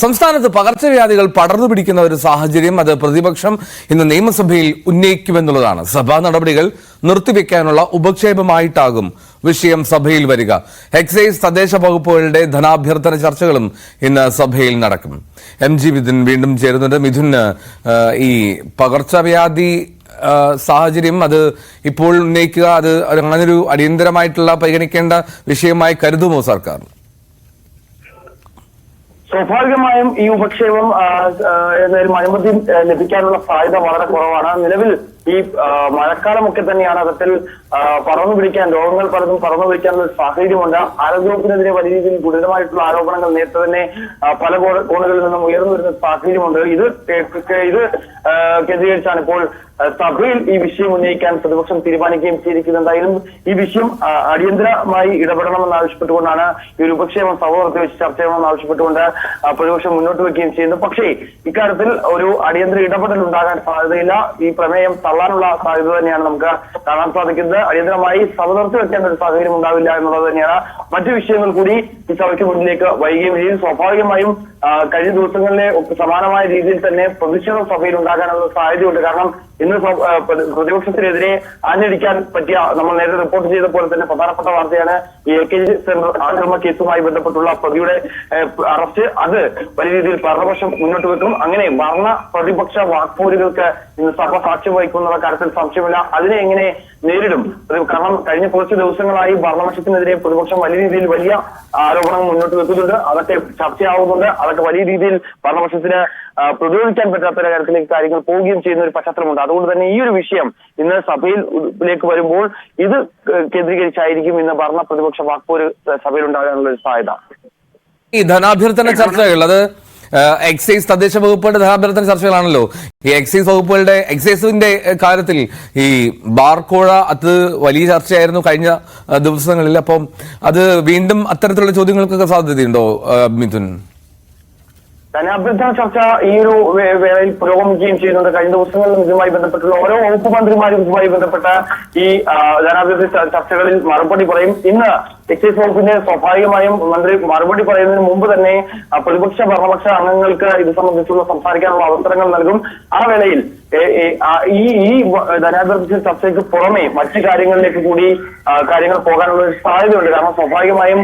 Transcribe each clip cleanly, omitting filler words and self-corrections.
സംസ്ഥാനത്ത് പകർച്ചവ്യാധികൾ പടർന്നു പിടിക്കുന്ന ഒരു സാഹചര്യം അത് പ്രതിപക്ഷം ഇന്ന് നിയമസഭയിൽ ഉന്നയിക്കുമെന്നുള്ളതാണ്. സഭാ നടപടികൾ നിർത്തിവെക്കാനുള്ള ഉപക്ഷേപമായിട്ടാകും വിഷയം സഭയിൽ വരിക. എക്സൈസ് തദ്ദേശ വകുപ്പുകളുടെ ധനാഭ്യർത്ഥന ചർച്ചകളും ഇന്ന് സഭയിൽ നടക്കും. MG മിഥുൻ വീണ്ടും ചേരുന്നുണ്ട്. മിഥുന്, ഈ പകർച്ചവ്യാധി സാഹചര്യം അത് ഇപ്പോൾ ഉന്നയിക്കുക, അത് അങ്ങനൊരു അടിയന്തരമായിട്ടുള്ള പരിഗണിക്കേണ്ട വിഷയമായി കരുതുമോ സർക്കാർ? സ്വാഭാവികമായും ഈ ഉപക്ഷേപം എന്തായാലും അനുമതി ലഭിക്കാനുള്ള സാധ്യത വളരെ കുറവാണ്. നിലവിൽ ഈ മഴക്കാലമൊക്കെ തന്നെയാണ് അകത്തിൽ പറന്നു പിടിക്കാൻ, രോഗങ്ങൾ പലതും പറന്നു പിടിക്കാനുള്ള സാഹചര്യമുണ്ട്. ആരോഗ്യവകുപ്പിനെതിരെ വലിയ രീതിയിൽ ഗുരുതരമായിട്ടുള്ള ആരോപണങ്ങൾ നേരത്തെ തന്നെ പല കോണുകളിൽ നിന്നും ഉയർന്നു വരുന്ന സാഹചര്യമുണ്ട്. ഇത് കേന്ദ്രീകരിച്ചാണ് ഇപ്പോൾ സഭയിൽ ഈ വിഷയം ഉന്നയിക്കാൻ പ്രതിപക്ഷം തീരുമാനിക്കുകയും ചെയ്തിരിക്കുന്നത്. എന്തായാലും ഈ വിഷയം അടിയന്തരമായി ഇടപെടണമെന്ന് ആവശ്യപ്പെട്ടുകൊണ്ടാണ് ഈ ഒരു ഉപക്ഷേപം സഭ നിർത്തിവെച്ച് ചർച്ച ചെയ്യണമെന്ന് ആവശ്യപ്പെട്ടുകൊണ്ട് പ്രതിപക്ഷം മുന്നോട്ട് വയ്ക്കുകയും ചെയ്യുന്നത്. പക്ഷേ ഇക്കാര്യത്തിൽ ഒരു അടിയന്തര ഇടപെടൽ ഉണ്ടാകാൻ സാധ്യതയില്ല. ഈ പ്രമേയം തള്ളാനുള്ള സാധ്യത തന്നെയാണ് നമുക്ക് കാണാൻ സാധിക്കുന്നത്. അടിയന്തരമായി സഭ നിർത്തിവെക്കേണ്ട ഒരു സാഹചര്യം ഉണ്ടാവില്ല എന്നുള്ളത് തന്നെയാണ്. മറ്റു വിഷയങ്ങൾ കൂടി ഈ സഭയ്ക്ക് മുന്നിലേക്ക് വൈകുകയും ചെയ്യും. സ്വാഭാവികമായും കഴിഞ്ഞ ദിവസങ്ങളിലെ സമാനമായ രീതിയിൽ തന്നെ പ്രതിഷേധം സഭയിൽ ഉണ്ടാകാനുള്ള സാധ്യതയുണ്ട്. കാരണം ഇന്ന് പ്രതിപക്ഷത്തിനെതിരെ ആഞ്ഞടിക്കാൻ പറ്റിയ, നമ്മൾ നേരത്തെ റിപ്പോർട്ട് ചെയ്ത പോലെ തന്നെ പ്രധാനപ്പെട്ട വാർത്തയാണ് ഈ AKG സെന്റർ ആക്രമണ കേസുമായി ബന്ധപ്പെട്ടുള്ള പ്രതിയുടെ അറസ്റ്റ്. അത് വലിയ രീതിയിൽ ഭരണപക്ഷം മുന്നോട്ട് വെക്കും. അങ്ങനെ ഭരണ പ്രതിപക്ഷ വാക്പോരുകൾക്ക് ഇന്ന് സഭ സാക്ഷ്യം വഹിക്കുന്ന കാര്യത്തിൽ സംശയമില്ല. അതിനെ എങ്ങനെ നേരിടും? കാരണം കഴിഞ്ഞ കുറച്ച് ദിവസങ്ങളായി ഭരണപക്ഷത്തിനെതിരെ പ്രതിപക്ഷം വലിയ രീതിയിൽ വലിയ ആരോപണങ്ങൾ മുന്നോട്ട് വെക്കുന്നുണ്ട്. അതൊക്കെ ചർച്ചയാവുന്നുണ്ട്. അതൊക്കെ വലിയ രീതിയിൽ ഭരണപക്ഷത്തിന് പ്രതിരോധിക്കാൻ പറ്റാത്ത കാര്യത്തിലേക്ക് കാര്യങ്ങൾ പോവുകയും ചെയ്യുന്ന ഒരു പശ്ചാത്തലമുണ്ട്. അതുകൊണ്ട് തന്നെ ഈ ഒരു വിഷയം ഇന്ന് സഭയിലേക്ക് വരുമ്പോൾ ഇത് കേന്ദ്രീകരിച്ചായിരിക്കും ഇന്ന് ഭരണ പ്രതിപക്ഷ വാക്പോര് സഭയിൽ ഉണ്ടാകാനുള്ള ഒരു സാധ്യത. ഈ ധനാഭ്യർത്ഥന ചർച്ചകൾ, അത് എക്സൈസ് തദ്ദേശ വകുപ്പുകളുടെ ധനാഭ്യർത്ഥന ചർച്ചകളാണല്ലോ. ഈ എക്സൈസിന്റെ കാര്യത്തിൽ ഈ ബാർക്കോഴ അത് വലിയ ചർച്ചയായിരുന്നു കഴിഞ്ഞ ദിവസങ്ങളിൽ. അപ്പം അത് വീണ്ടും അത്തരത്തിലുള്ള ചോദ്യങ്ങൾക്കൊക്കെ സാധ്യതയുണ്ടോ മിഥുൻ? ധനാഭ്യർത്ഥന ചർച്ച ഈ ഒരു വേളയിൽ പുരോഗമിക്കുകയും ചെയ്യുന്നുണ്ട്. കഴിഞ്ഞ ദിവസങ്ങളിലും ഇതുമായി ബന്ധപ്പെട്ടുള്ള ഓരോ വകുപ്പ് മന്ത്രിമാരും ഇതുമായി ബന്ധപ്പെട്ട ഈ ധനാഭ്യർത്ഥന ചർച്ചകളിൽ മറുപടി പറയും. ഇന്ന് എക്സൈസ് വകുപ്പിന്റെ സ്വാഭാവികമായും മന്ത്രി മറുപടി പറയുന്നതിന് മുമ്പ് തന്നെ പ്രതിപക്ഷ ഭരണപക്ഷ അംഗങ്ങൾക്ക് ഇത് സംബന്ധിച്ചുള്ള സംസാരിക്കാനുള്ള അവസരങ്ങൾ നൽകും. ആ വേളയിൽ ഈ ധനാഭ്യർത്ഥന ചർച്ചയ്ക്ക് പുറമെ മറ്റു കാര്യങ്ങളിലേക്ക് കൂടി കാര്യങ്ങൾ പോകാനുള്ള ഒരു സാധ്യതയുണ്ട്. കാരണം സ്വാഭാവികമായും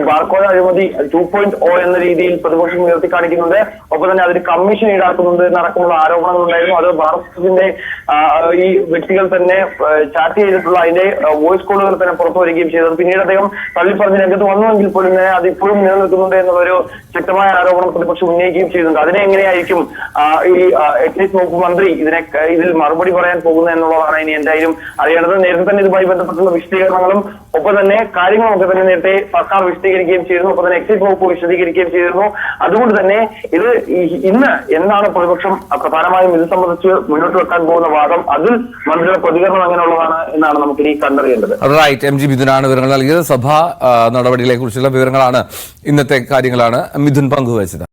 ബാർക്കോഴ അഴിമതി 2.0 എന്ന രീതിയിൽ പ്രതിപക്ഷം ഉയർത്തി കാണിക്കുന്നുണ്ട്. ഒപ്പം തന്നെ അതിന് കമ്മീഷൻ ഈടാക്കുന്നുണ്ട് എന്നടക്കമുള്ള ആരോപണങ്ങൾ ഉണ്ടായിരുന്നു. അത് ഭാരതത്തിന്റെ ഈ വ്യക്തികൾ തന്നെ ചാറ്റ് ചെയ്തിട്ടുള്ള അതിന്റെ വോയിസ് കോളുകൾ തന്നെ പുറത്തു വരികയും ചെയ്തത് പിന്നീട് അദ്ദേഹം തള്ളിപ്പറഞ്ഞ് രംഗത്ത് വന്നുവെങ്കിൽ പോലും അത് ഇപ്പോഴും നിലനിൽക്കുന്നുണ്ട് എന്നുള്ളൊരു ശക്തമായ ആരോപണം പ്രതിപക്ഷം ഉന്നയിക്കുകയും ചെയ്യുന്നുണ്ട്. അതിനെ എങ്ങനെയായിരിക്കും ഈ എക്സൈസ് വകുപ്പ് മന്ത്രി ഇതിൽ മറുപടി പറയാൻ പോകുന്നത് എന്നുള്ളതാണ് ഇനി എന്തായാലും അറിയേണ്ടത്. നേരത്തെ തന്നെ ഇതുമായി ബന്ധപ്പെട്ടുള്ള വിശദീകരണങ്ങളും ഒപ്പം തന്നെ കാര്യങ്ങളൊക്കെ തന്നെ നേരത്തെ സർക്കാർ വിശദീകരിക്കുകയും ചെയ്തിരുന്നു. ഒപ്പം തന്നെ എക്സൈസ് വകുപ്പ് വിശദീകരിക്കുകയും ചെയ്തിരുന്നു. അതുകൊണ്ട് തന്നെ ഇത് ഇന്ന് എന്താണ് പ്രതിപക്ഷം പ്രധാനമായും ഇത് സംബന്ധിച്ച് മുന്നോട്ട് വെക്കാൻ പോകുന്ന വാദം, അതിൽ മന്ത്രിയുടെ പ്രതികരണം എങ്ങനെയുള്ളതാണ് എന്നാണ് നമുക്ക് ഇനി കണ്ടറിയേണ്ടത്. റൈറ്റ്, MG മിഥുനാണ് വിവരങ്ങൾ നൽകിയത്. സഭാ നടപടികളെ കുറിച്ചുള്ള വിവരങ്ങളാണ്, ഇന്നത്തെ കാര്യങ്ങളാണ് മിഥുൻ പങ്കുവച്ചത്.